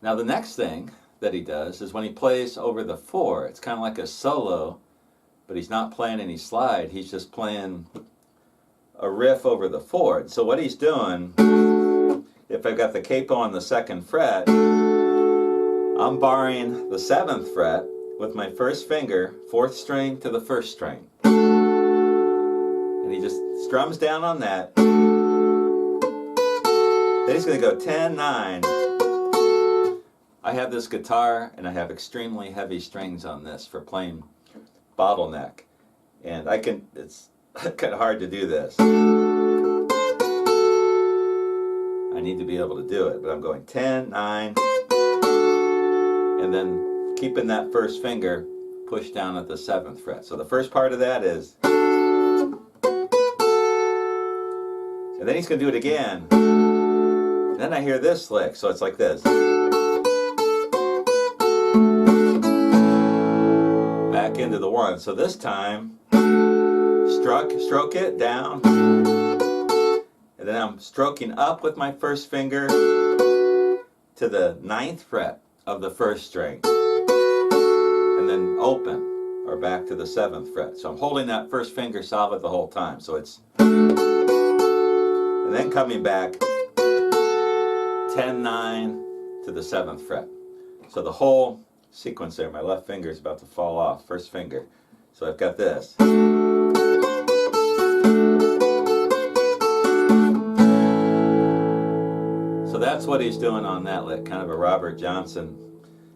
Now the next thing that he does is when he plays over the 4, it's kind of like a solo, but he's not playing any slide, he's just playing a riff over the 4. So what he's doing, if I've got the capo on the 2nd fret, I'm barring the 7th fret with my first finger, 4th string to the 1st string. And he just strums down on that. Then he's going to go 10, 9. I have this guitar and I have extremely heavy strings on this for playing bottleneck. And it's kind of hard to do this. I need to be able to do it, but I'm going 10, 9, and then keeping that first finger pushed down at the 7th fret. So the first part of that is, and then he's going to do it again. Then I hear this lick, so it's like this. Back into the 1. So this time, stroke it down, and then I'm stroking up with my first finger to the 9th fret of the 1st string, and then open, or back to the 7th fret. So I'm holding that first finger solid the whole time. So it's, and then coming back 10, 9 to the 7th fret. So the whole sequence there, my left finger is about to fall off, first finger. So I've got this. So that's what he's doing on that lick, kind of a Robert Johnson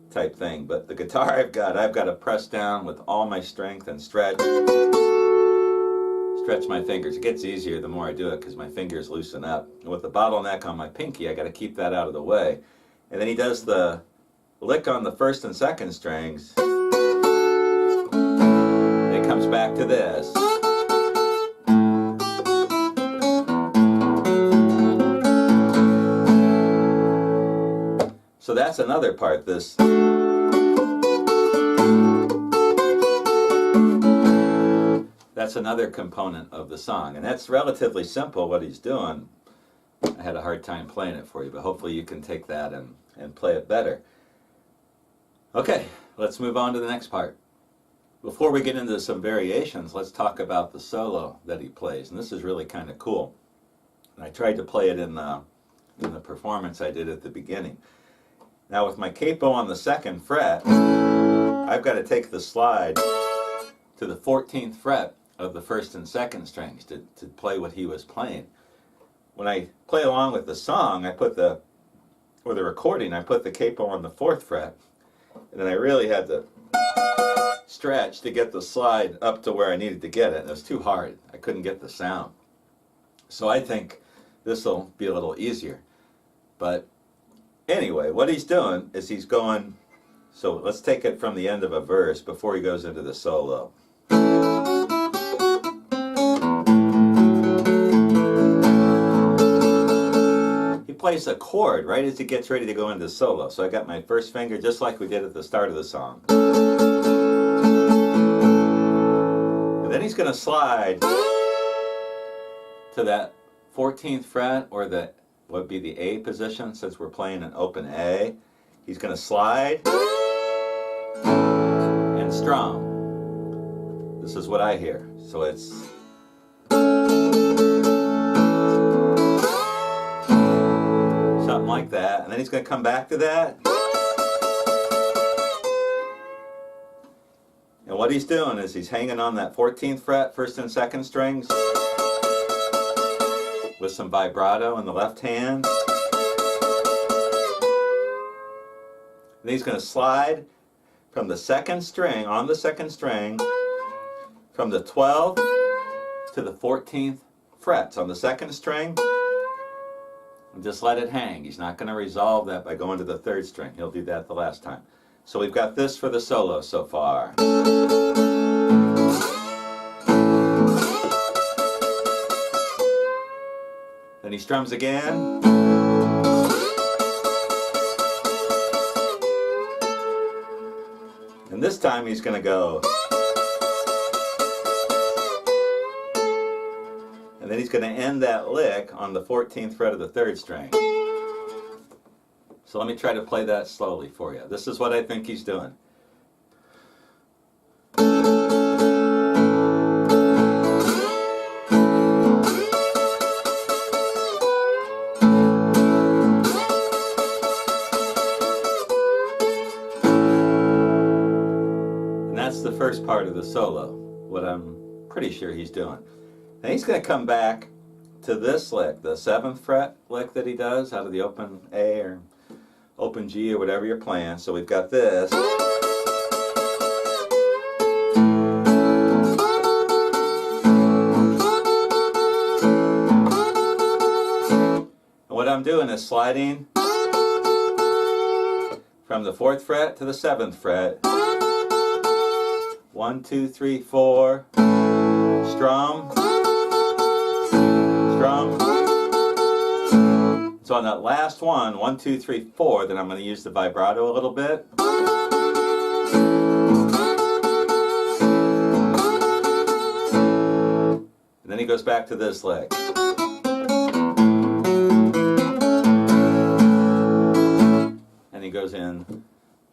type thing. But the guitar I've got to press down with all my strength and stretch my fingers. It gets easier the more I do it because my fingers loosen up. And with the bottleneck on my pinky, I got to keep that out of the way. And then he does the lick on the 1st and 2nd strings. It comes back to this. So that's another part, this. That's another component of the song, and that's relatively simple what he's doing. I had a hard time playing it for you, but hopefully you can take that and play it better. Okay, let's move on to the next part. Before we get into some variations, let's talk about the solo that he plays, and this is really kind of cool. And I tried to play it in the performance I did at the beginning. Now with my capo on the 2nd fret, I've got to take the slide to the 14th fret of the 1st and 2nd strings to play what he was playing. When I play along with the song, or the recording, I put the capo on the 4th fret, and then I really had to stretch to get the slide up to where I needed to get it. It was too hard. I couldn't get the sound. So I think this will be a little easier. But anyway, what he's doing is he's going, so let's take it from the end of a verse before he goes into the solo. He plays a chord right as he gets ready to go into solo. So I got my first finger just like we did at the start of the song. And then he's going to slide to that 14th fret, or what would be the A position since we're playing an open A. He's going to slide and strum. This is what I hear. So it's something like that. And then he's going to come back to that. And what he's doing is he's hanging on that 14th fret, 1st and 2nd strings, with some vibrato in the left hand. And he's going to slide from the 2nd string, on the 2nd string, from the 12th to the 14th frets on the 2nd string, and just let it hang. He's not going to resolve that by going to the 3rd string. He'll do that the last time. So we've got this for the solo so far. Then he strums again. And this time he's going to go. And then he's going to end that lick on the 14th fret of the 3rd string. So let me try to play that slowly for you. This is what I think he's doing. And that's the first part of the solo, what I'm pretty sure he's doing. Then he's going to come back to this lick, the 7th fret lick that he does out of the open A or open G or whatever you're playing. So we've got this. And what I'm doing is sliding from the 4th fret to the 7th fret. 1, 2, 3, 4. Strum. Strum. So on that last one, 1, 2, 3, 4, then I'm going to use the vibrato a little bit. And then he goes back to this lick. And he goes in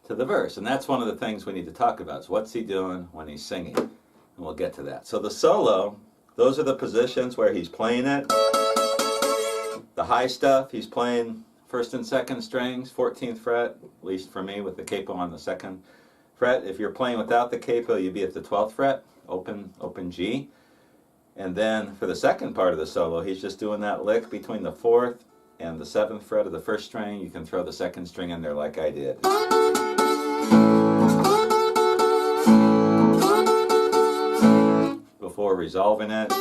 to the verse. And that's one of the things we need to talk about, is what's he doing when he's singing. And we'll get to that. So the solo, those are the positions where he's playing it. The high stuff, he's playing 1st and 2nd strings, 14th fret, at least for me, with the capo on the 2nd fret. If you're playing without the capo, you'd be at the 12th fret, open G. And then for the second part of the solo, he's just doing that lick between the 4th and the 7th fret of the 1st string. You can throw the 2nd string in there like I did. Before resolving it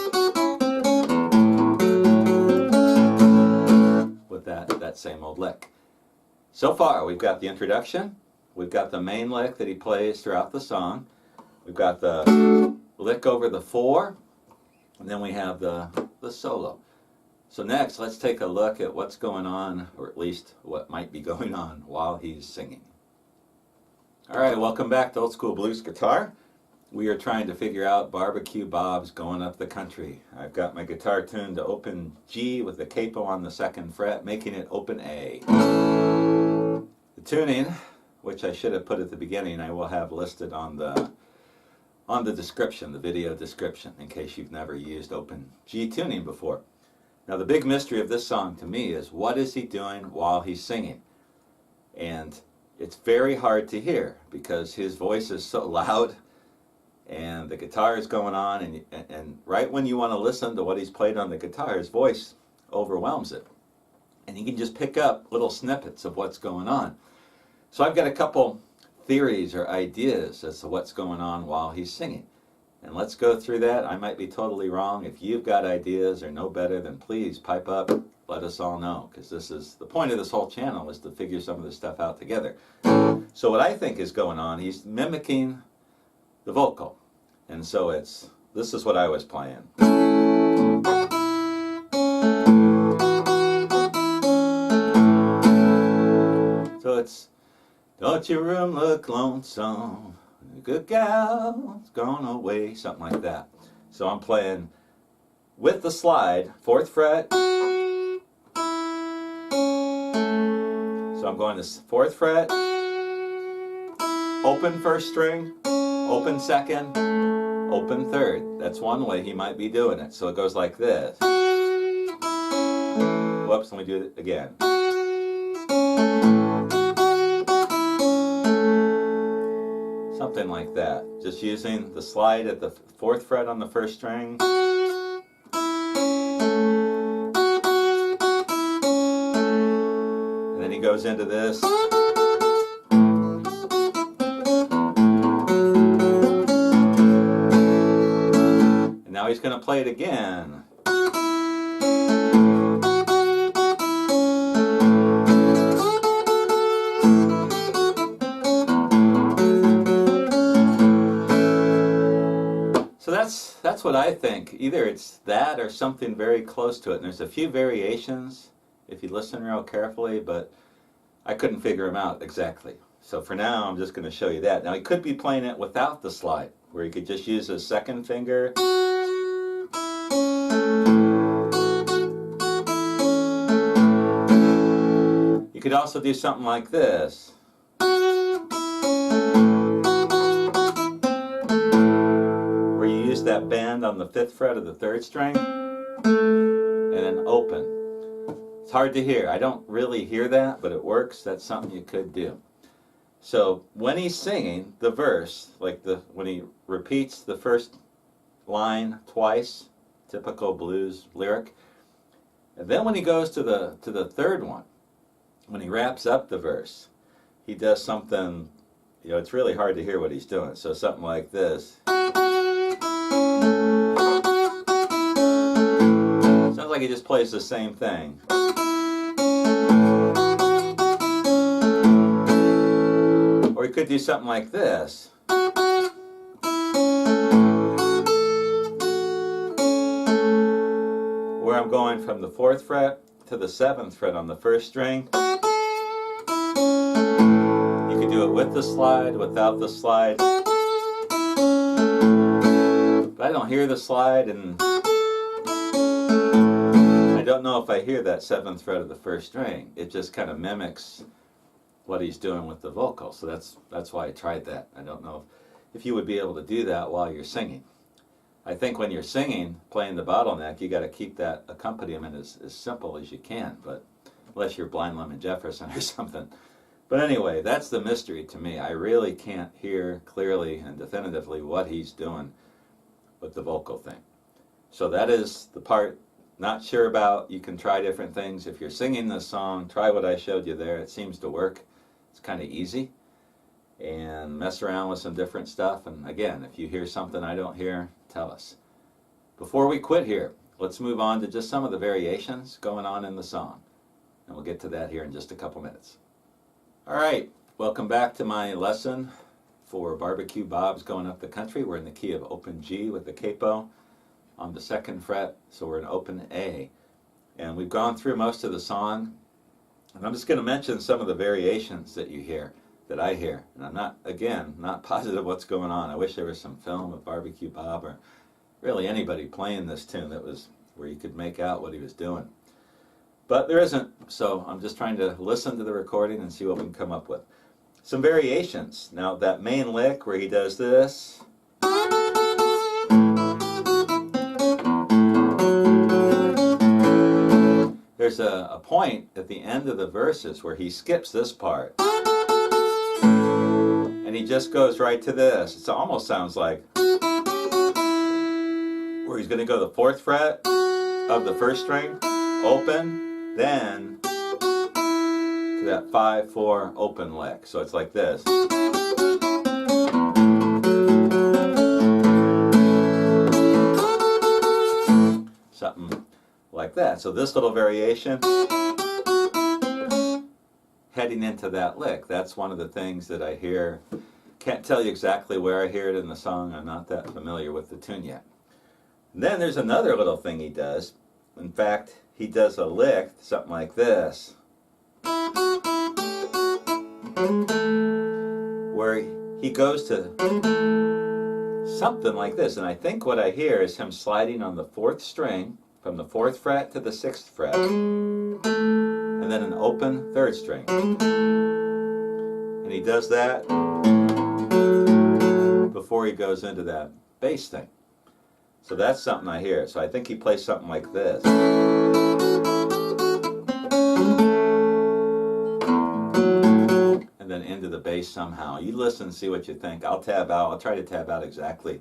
with that same old lick. So far, we've got the introduction, we've got the main lick that he plays throughout the song, we've got the lick over the 4, and then we have the solo. So next, let's take a look at what's going on, or at least what might be going on while he's singing. All right, welcome back to Old School Blues Guitar. We are trying to figure out Barbecue Bob's Going Up the Country. I've got my guitar tuned to open G with the capo on the 2nd fret, making it open A. The tuning, which I should have put at the beginning, I will have listed on the description, the video description, in case you've never used open G tuning before. Now the big mystery of this song to me is, what is he doing while he's singing? And it's very hard to hear because his voice is so loud and the guitar is going on, and right when you want to listen to what he's played on the guitar, his voice overwhelms it. And you can just pick up little snippets of what's going on. So I've got a couple theories or ideas as to what's going on while he's singing. And let's go through that. I might be totally wrong. If you've got ideas or know better, then please pipe up, let us all know, because this is the point of this whole channel, is to figure some of this stuff out together. So what I think is going on, he's mimicking the vocal. And so this is what I was playing. So it's, don't your room look lonesome, a good gal's gone away, something like that. So I'm playing with the slide, 4th fret. So I'm going to 4th fret, open 1st string, open 2nd, open 3rd. That's one way he might be doing it. So it goes like this. Whoops, let me do it again. Something like that. Just using the slide at the 4th fret on the 1st string. And then he goes into this. Now he's going to play it again. So that's what I think. Either it's that or something very close to it. And there's a few variations if you listen real carefully, but I couldn't figure them out exactly. So for now, I'm just going to show you that. Now he could be playing it without the slide, where he could just use his 2nd finger. You could also do something like this. Where you use that bend on the 5th fret of the 3rd string and then open. It's hard to hear. I don't really hear that, but it works. That's something you could do. So when he's singing the verse, like when he repeats the first line twice, typical blues lyric, and then when he goes to the 3rd one, when he wraps up the verse, he does something, it's really hard to hear what he's doing. So something like this. Sounds like he just plays the same thing. Or he could do something like this. Where I'm going from the 4th fret to the 7th fret on the 1st string. You could do it with the slide, without the slide. But I don't hear the slide, and I don't know if I hear that 7th fret of the 1st string. It just kind of mimics what he's doing with the vocal. So that's why I tried that. I don't know if you would be able to do that while you're singing. I think when you're singing, playing the bottleneck, you got to keep that accompaniment as simple as you can, but unless you're Blind Lemon Jefferson or something. But anyway, that's the mystery to me. I really can't hear clearly and definitively what he's doing with the vocal thing. So that is the part not sure about. You can try different things. If you're singing this song, try what I showed you there. It seems to work. It's kind of easy. And mess around with some different stuff. And again, if you hear something I don't hear, tell us. Before we quit here, let's move on to just some of the variations going on in the song. And we'll get to that here in just a couple minutes. All right, welcome back to my lesson for Barbecue Bob's Going Up the Country. We're in the key of open G with the capo on the 2nd fret, so we're in open A. And we've gone through most of the song, and I'm just going to mention some of the variations that you hear, that I hear. And I'm not positive what's going on. I wish there was some film of Barbecue Bob or really anybody playing this tune that was where you could make out what he was doing. But there isn't, so I'm just trying to listen to the recording and see what we can come up with. Some variations. Now that main lick where he does this, there's a point at the end of the verses where he skips this part. And he just goes right to this. It almost sounds like where he's going to go the 4th fret of the 1st string, open, then to that 5-4 open lick. So it's like this. Something like that. So this little variation heading into that lick, that's one of the things that I hear. Can't tell you exactly where I hear it in the song. I'm not that familiar with the tune yet. And then there's another little thing he does. In fact, he does a lick, something like this, where he goes to something like this. And I think what I hear is him sliding on the 4th string from the 4th fret to the 6th fret, and then an open 3rd string. And he does that before he goes into that bass thing. So that's something I hear. So I think he plays something like this. And then into the bass somehow. You listen and see what you think. I'll tab out. I'll try to tab out exactly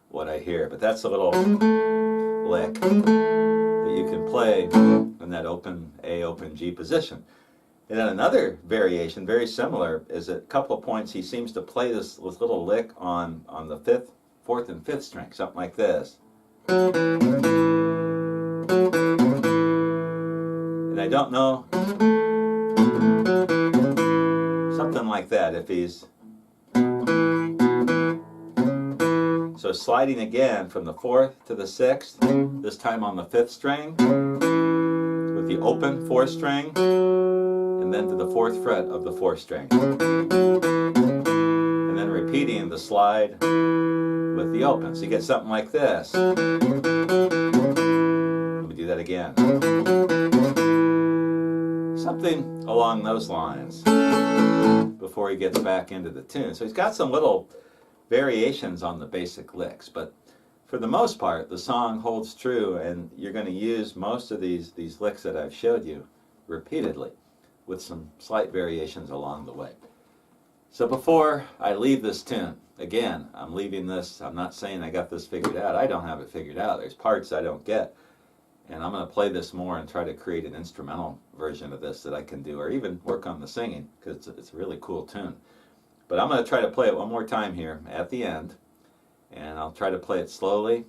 what I hear. But that's a little lick that you can play in that open A, open G position. And then another variation, very similar, is at a couple of points he seems to play this little lick on the 5th, 4th, and 5th string, something like this. And I don't know, something like that, if he's so sliding again from the 4th to the 6th, this time on the 5th string, with the open 4th string, and then to the 4th fret of the 4th string. And then repeating the slide with the open. So you get something like this. Let me do that again. Something along those lines before he gets back into the tune. So he's got some little variations on the basic licks, but for the most part, the song holds true, and you're going to use most of these licks that I've showed you repeatedly with some slight variations along the way. So before I leave this tune, again, I'm leaving this, I'm not saying I got this figured out. I don't have it figured out. There's parts I don't get. And I'm going to play this more and try to create an instrumental version of this that I can do, or even work on the singing, because it's a really cool tune. But I'm going to try to play it one more time here at the end, and I'll try to play it slowly,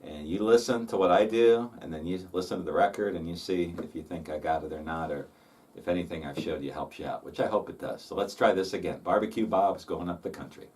and you listen to what I do, and then you listen to the record, and you see if you think I got it or not, or if anything I've showed you helps you out, which I hope it does. So let's try this again. Barbecue Bob's Going Up the Country.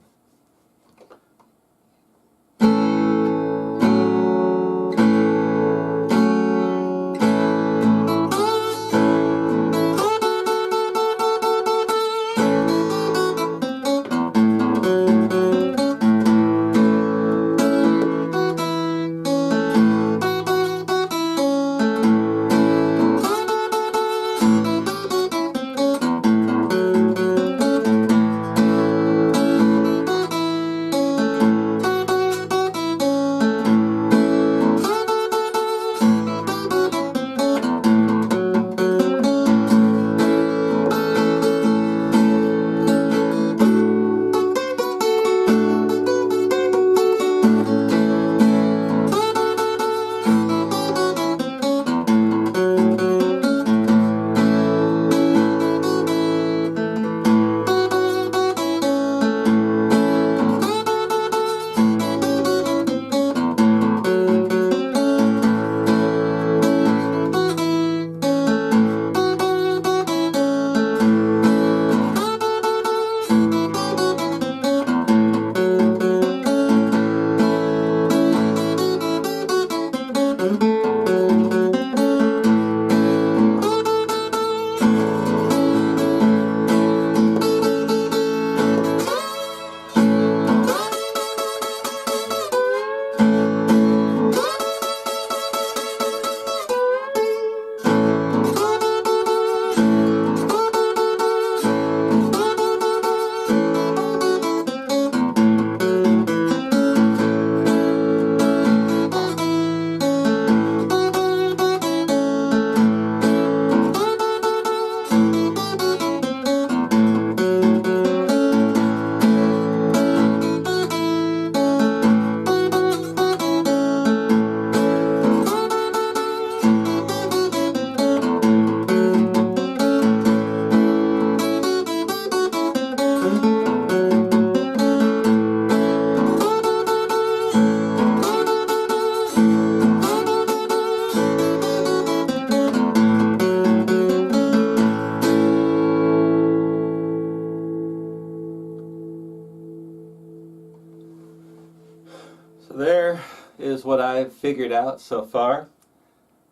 There is what I've figured out so far.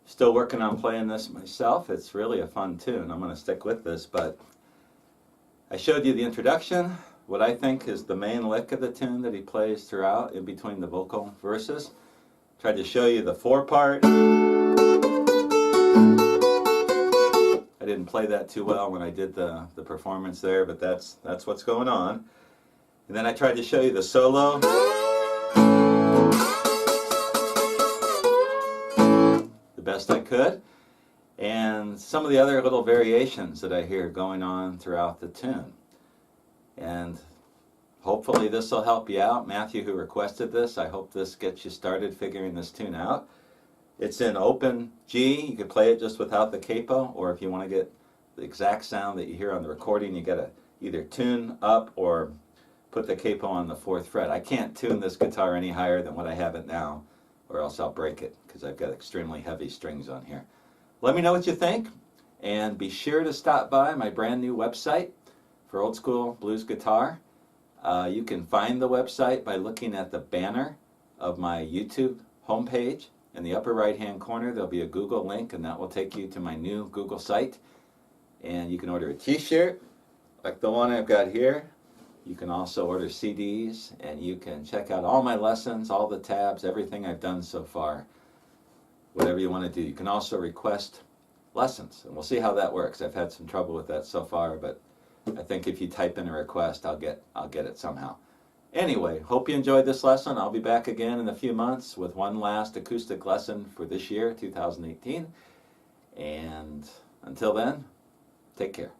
Still working on playing this myself. It's really a fun tune. I'm going to stick with this, but I showed you the introduction, what I think is the main lick of the tune that he plays throughout in between the vocal verses. Tried to show you the 4-part. I didn't play that too well when I did the performance there, but that's what's going on. And then I tried to show you the solo. Best I could, and some of the other little variations that I hear going on throughout the tune. And hopefully this will help you out. Matthew, who requested this, I hope this gets you started figuring this tune out. It's in open G. You can play it just without the capo, or if you want to get the exact sound that you hear on the recording, you got to either tune up or put the capo on the 4th fret. I can't tune this guitar any higher than what I have it now, or else I'll break it, because I've got extremely heavy strings on here. Let me know what you think, and be sure to stop by my brand new website for old school blues guitar. You can find the website by looking at the banner of my YouTube homepage. In the upper right hand corner there'll be a Google link, and that will take you to my new Google site. And you can order a t-shirt like the one I've got here. You can also order CDs, and you can check out all my lessons, all the tabs, everything I've done so far, whatever you want to do. You can also request lessons, and we'll see how that works. I've had some trouble with that so far, but I think if you type in a request, I'll get it somehow. Anyway, hope you enjoyed this lesson. I'll be back again in a few months with one last acoustic lesson for this year, 2018. And until then, take care.